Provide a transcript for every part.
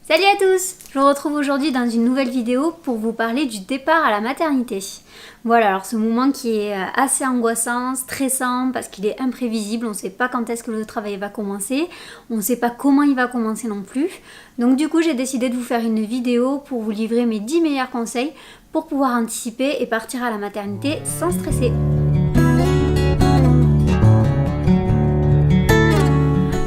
Salut à tous! Je vous retrouve aujourd'hui dans une nouvelle vidéo pour vous parler du départ à la maternité. Voilà, alors ce moment qui est assez angoissant, stressant parce qu'il est imprévisible, on ne sait pas quand est-ce que le travail va commencer, on ne sait pas comment il va commencer non plus. Donc du coup j'ai décidé de vous faire une vidéo pour vous livrer mes 10 meilleurs conseils pour pouvoir anticiper et partir à la maternité sans stresser.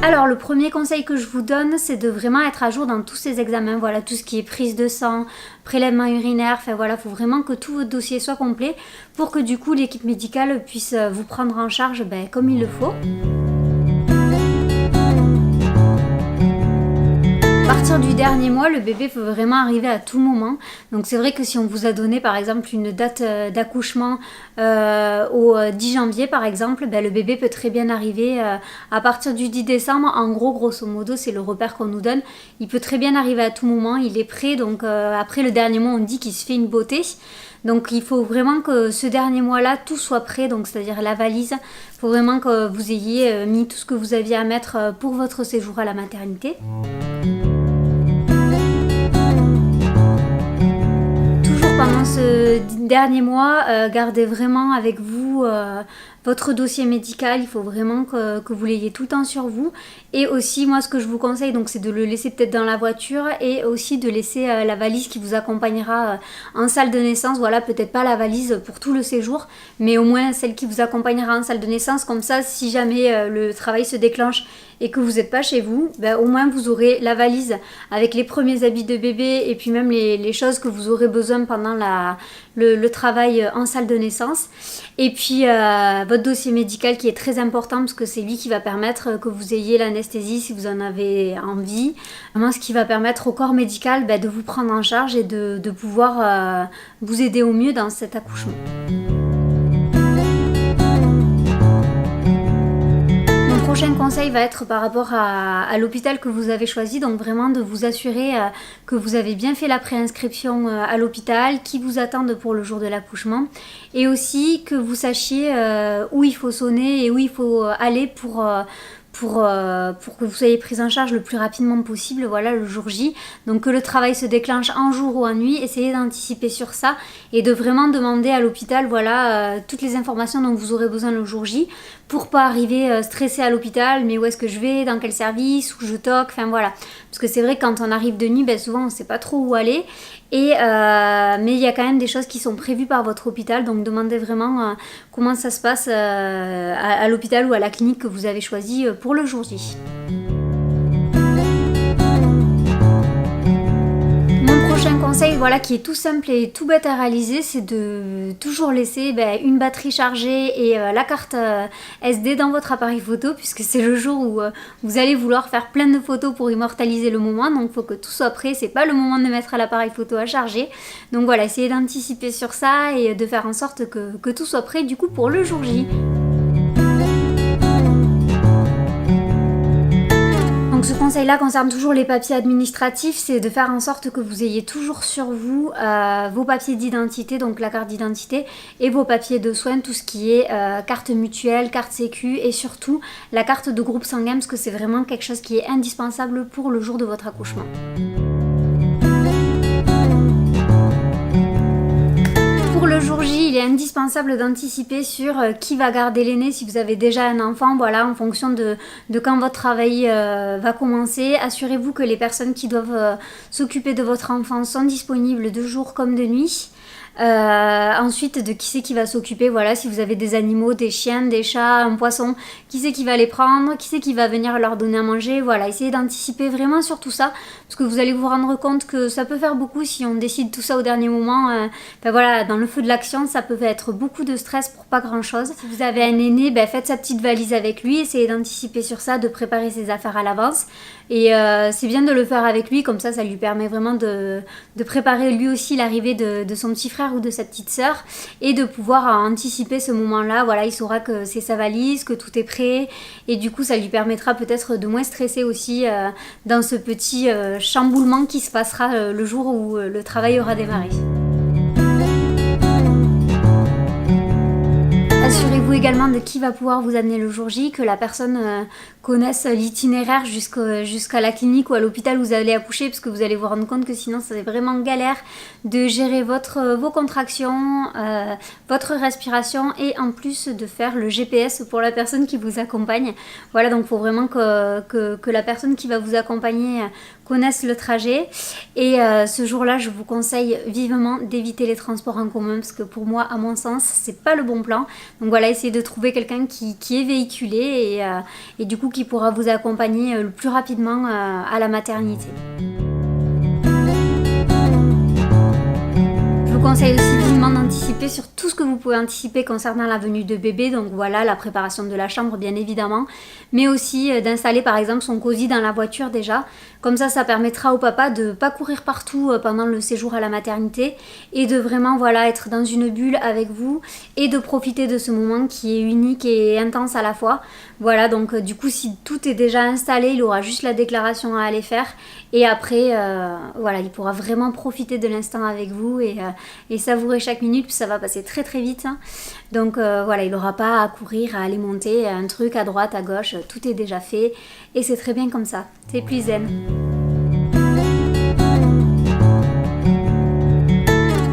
Alors le premier conseil que je vous donne, c'est de vraiment être à jour dans tous ces examens, voilà, tout ce qui est prise de sang, prélèvement urinaire, enfin voilà, il faut vraiment que tout votre dossier soit complet pour que du coup l'équipe médicale puisse vous prendre en charge comme il le faut. À partir du dernier mois, le bébé peut vraiment arriver à tout moment. Donc c'est vrai que si on vous a donné par exemple une date d'accouchement au 10 janvier par exemple, le bébé peut très bien arriver à partir du 10 décembre. En gros, grosso modo, c'est le repère qu'on nous donne. Il peut très bien arriver à tout moment, il est prêt. Donc après le dernier mois, on dit qu'il se fait une beauté. Donc il faut vraiment que ce dernier mois-là, tout soit prêt, donc c'est-à-dire la valise. Il faut vraiment que vous ayez mis tout ce que vous aviez à mettre pour votre séjour à la maternité. Pendant ce dernier mois, gardez vraiment avec vous votre dossier médical. Il faut vraiment que vous l'ayez tout le temps sur vous. Et aussi, moi, ce que je vous conseille, donc, c'est de le laisser peut-être dans la voiture et aussi de laisser la valise qui vous accompagnera en salle de naissance. Voilà, peut-être pas la valise pour tout le séjour, mais au moins celle qui vous accompagnera en salle de naissance. Comme ça, si jamais le travail se déclenche et que vous n'êtes pas chez vous, au moins vous aurez la valise avec les premiers habits de bébé et puis même les choses que vous aurez besoin pendant le travail en salle de naissance. Et puis votre dossier médical qui est très important parce que c'est lui qui va permettre que vous ayez l'anesthésie si vous en avez envie. Vraiment ce qui va permettre au corps médical de vous prendre en charge et de pouvoir vous aider au mieux dans cet accouchement. Le prochain conseil va être par rapport à l'hôpital que vous avez choisi, donc vraiment de vous assurer que vous avez bien fait la préinscription à l'hôpital, qui vous attendent pour le jour de l'accouchement, et aussi que vous sachiez où il faut sonner et où il faut aller pour que vous soyez prise en charge le plus rapidement possible, voilà, le jour J. Donc que le travail se déclenche en jour ou en nuit, essayez d'anticiper sur ça et de vraiment demander à l'hôpital, voilà, toutes les informations dont vous aurez besoin le jour J pour pas arriver stressé à l'hôpital, mais où est-ce que je vais, dans quel service, où je toque, enfin voilà. Parce que c'est vrai que quand on arrive de nuit, souvent on ne sait pas trop où aller. Mais il y a quand même des choses qui sont prévues par votre hôpital, donc demandez vraiment comment ça se passe à l'hôpital ou à la clinique que vous avez choisi pour le jour J. Mon conseil, voilà, qui est tout simple et tout bête à réaliser, c'est de toujours laisser une batterie chargée et la carte SD dans votre appareil photo, puisque c'est le jour où vous allez vouloir faire plein de photos pour immortaliser le moment, donc il faut que tout soit prêt. C'est pas le moment de mettre l'appareil photo à charger, donc voilà, essayez d'anticiper sur ça et de faire en sorte que tout soit prêt du coup pour le jour J. Ce conseil-là concerne toujours les papiers administratifs, c'est de faire en sorte que vous ayez toujours sur vous vos papiers d'identité, donc la carte d'identité, et vos papiers de soins, tout ce qui est carte mutuelle, carte sécu, et surtout la carte de groupe sanguin, parce que c'est vraiment quelque chose qui est indispensable pour le jour de votre accouchement. Pour le jour J, il est indispensable d'anticiper sur qui va garder l'aîné si vous avez déjà un enfant, voilà, en fonction de quand votre travail va commencer. Assurez-vous que les personnes qui doivent s'occuper de votre enfant sont disponibles de jour comme de nuit. Ensuite, de qui c'est qui va s'occuper, voilà, si vous avez des animaux, des chiens, des chats, un poisson, qui c'est qui va les prendre, qui c'est qui va venir leur donner à manger, voilà, essayez d'anticiper vraiment sur tout ça, parce que vous allez vous rendre compte que ça peut faire beaucoup si on décide tout ça au dernier moment, voilà, dans le feu de l'action, ça peut être beaucoup de stress pour pas grand chose. Si vous avez un aîné, faites sa petite valise avec lui, essayez d'anticiper sur ça, de préparer ses affaires à l'avance, et c'est bien de le faire avec lui, comme ça lui permet vraiment de préparer lui aussi l'arrivée de son petit frère ou de sa petite sœur et de pouvoir anticiper ce moment-là. Voilà, il saura que c'est sa valise, que tout est prêt et du coup ça lui permettra peut-être de moins stresser aussi dans ce petit chamboulement qui se passera le jour où le travail aura démarré. Assurez-vous également de qui va pouvoir vous amener le jour J, que la personne connaissent l'itinéraire jusqu'à la clinique ou à l'hôpital où vous allez accoucher, parce que vous allez vous rendre compte que sinon c'est vraiment galère de gérer vos contractions, votre respiration et en plus de faire le GPS pour la personne qui vous accompagne. Voilà, donc il faut vraiment que la personne qui va vous accompagner connaisse le trajet. Et ce jour-là, je vous conseille vivement d'éviter les transports en commun, parce que pour moi, à mon sens, c'est pas le bon plan. Donc voilà, essayez de trouver quelqu'un qui est véhiculé et du coup qui pourra vous accompagner le plus rapidement à la maternité. Je vous conseille aussi vivement d'anticiper sur tout ce que vous pouvez anticiper concernant la venue de bébé, donc voilà, la préparation de la chambre bien évidemment, mais aussi d'installer par exemple son cosy dans la voiture déjà, comme ça permettra au papa de ne pas courir partout pendant le séjour à la maternité et de vraiment voilà, être dans une bulle avec vous et de profiter de ce moment qui est unique et intense à la fois. Voilà, donc du coup si tout est déjà installé, il aura juste la déclaration à aller faire et après voilà, il pourra vraiment profiter de l'instant avec vous et savourer chaque minute, puis ça va passer très très vite. Hein. Donc voilà, il n'aura pas à courir, à aller monter un truc à droite, à gauche, tout est déjà fait et c'est très bien comme ça, c'est plus zen.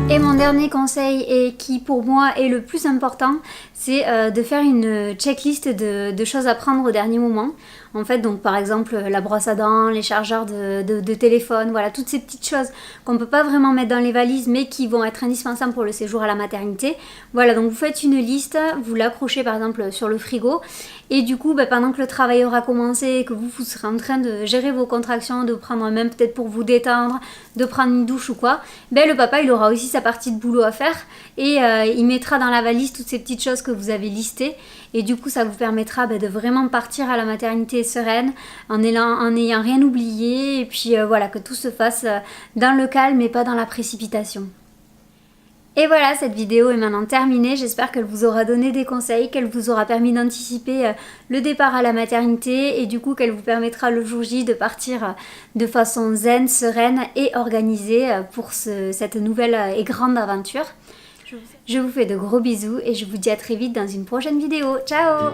Et mon dernier conseil, et qui pour moi est le plus important, c'est de faire une checklist de choses à prendre au dernier moment. En fait, donc par exemple la brosse à dents, les chargeurs de téléphone, voilà, toutes ces petites choses qu'on ne peut pas vraiment mettre dans les valises mais qui vont être indispensables pour le séjour à la maternité. Voilà, donc vous faites une liste, vous l'accrochez par exemple sur le frigo et du coup, pendant que le travail aura commencé et que vous serez en train de gérer vos contractions, de prendre même peut-être pour vous détendre, de prendre une douche ou quoi, le papa il aura aussi sa partie de boulot à faire et il mettra dans la valise toutes ces petites choses que vous avez listées et du coup ça vous permettra de vraiment partir à la maternité sereine en n'ayant rien oublié et puis voilà, que tout se fasse dans le calme et pas dans la précipitation. Et voilà, cette vidéo est maintenant terminée. J'espère qu'elle vous aura donné des conseils, qu'elle vous aura permis d'anticiper le départ à la maternité et du coup qu'elle vous permettra le jour J de partir de façon zen, sereine et organisée pour cette nouvelle et grande aventure. Je vous fais de gros bisous et je vous dis à très vite dans une prochaine vidéo. Ciao!